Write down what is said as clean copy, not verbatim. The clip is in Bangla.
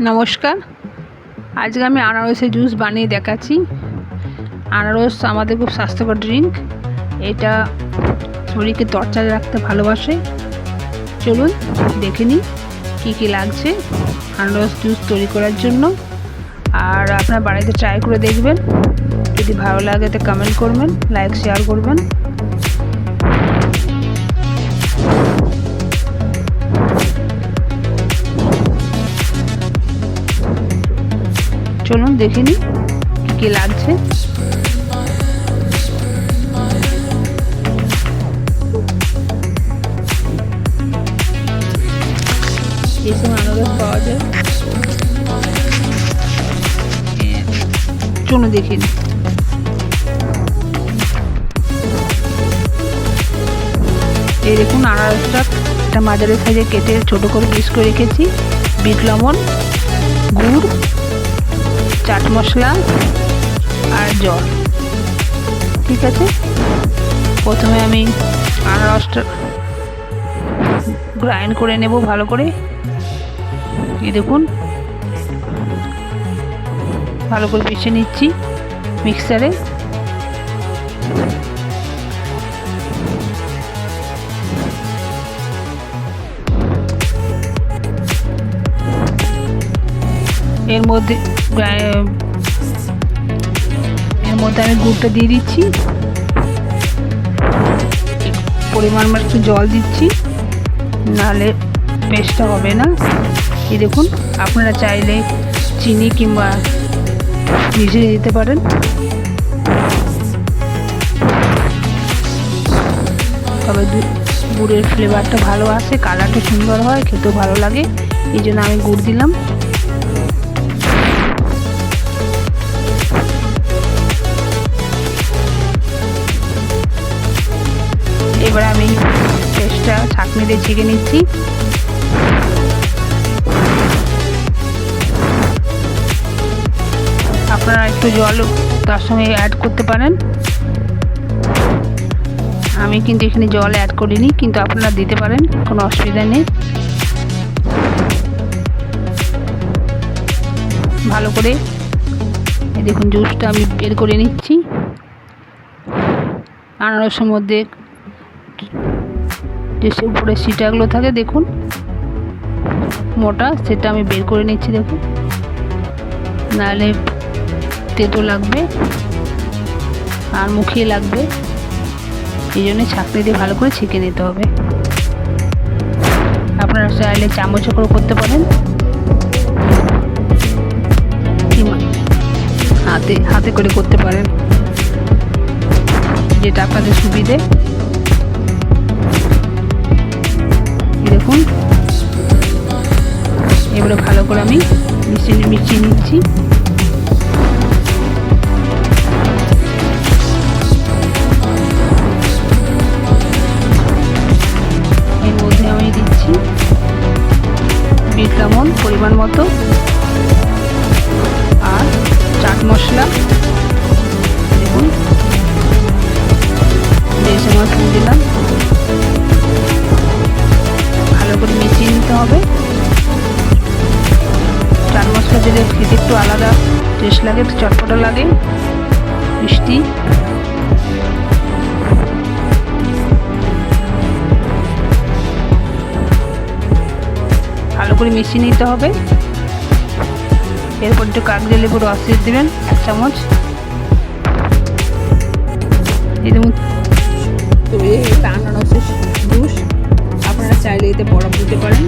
নমস্কার, আজকে আমি আনারসের জুস বানিয়ে দেখাচ্ছি। আনারস আমাদের খুব স্বাস্থ্যকর ড্রিঙ্ক। এটা শরীরকে তরতাজা রাখতে ভালোবাসে। চলুন দেখে নিই কী কী লাগছে আনারস জুস তৈরি করার জন্য। আর আপনার বাড়িতে ট্রাই করে দেখবেন। যদি ভালো লাগে তো কমেন্ট করবেন, লাইক শেয়ার করবেন। চলুন দেখে নিই কী কী লাগছে। এইসব আনারস পাওয়া যায়, চলুন দেখে নিই। এই দেখুন আনারসটা একটা মাঝারি সাইজে কেটে ছোটো করে পিস করে রেখেছি। বিট লবণ, গুড়, চাট মশলা আর জল। ঠিক আছে, প্রথমে আমি আনারসটা গ্রাইন্ড করে নেব ভালো করে। এই দেখুন ভালো করে পিষে নিচ্ছি মিক্সারে। এর মধ্যে আমি গুড়টা দিয়ে দিচ্ছি, পরিমাণ মতো একটু জল দিচ্ছি, নাহলে পেস্টটা হবে না। এই দেখুন আপনারা চাইলে চিনি কিংবা মিশিয়ে দিতে পারেন। তবে গুড়ের ফ্লেভারটা ভালো আসে, কালারটা সুন্দর হয়, খেতেও ভালো লাগে, এই জন্য আমি গুড় দিলাম। এবার আমি পেস্টটা ছাঁকনি দিয়ে ছেঁকে নিচ্ছি। আপনারা একটু জল তার সঙ্গে অ্যাড করতে পারেন। আমি কিন্তু এখানে জল অ্যাড করিনি, কিন্তু আপনারা দিতে পারেন, কোনো অসুবিধা নেই। ভালো করে দেখুন জুসটা আমি বের করে নিচ্ছি। আনারসের মধ্যে যে উপরে সিটাগুলো থাকে দেখুন মোটা, সেটা আমি বের করে নিচ্ছি। দেখুন নাহলে তেতো লাগবে আর মুখিয়ে লাগবে, এই জন্য ছাঁকনি দিয়ে ভালো করে ছেঁকে নিতে হবে। আপনারা চাইলে চামচে করে করতে পারেন, হাতে করে করতে পারেন, যেটা আপনাদের সুবিধে। দেখুন এবারে ভালো করে আমি মিশিয়ে নিচ্ছি। এর মধ্যে আমি দিচ্ছি বিট লবণ পরিমাণ মতো আর চাট মশলা। দেখুন বেশি মশলা দিলাম, ভালো করে মিশিয়ে নিতে হবে। চাট মশলা দিলে খেতে একটু আলাদা টেস্ট লাগে, একটু চটপটা লাগে, মিষ্টি। ভালো করে মিশিয়ে নিতে হবে। এরপর একটু কাগজি লেবুর রস দিয়ে দেবেন 1 চামচ। এই দেখুন আনারসের জুস, আপনারা চাইলে এতে বরফ দিতে পারেন।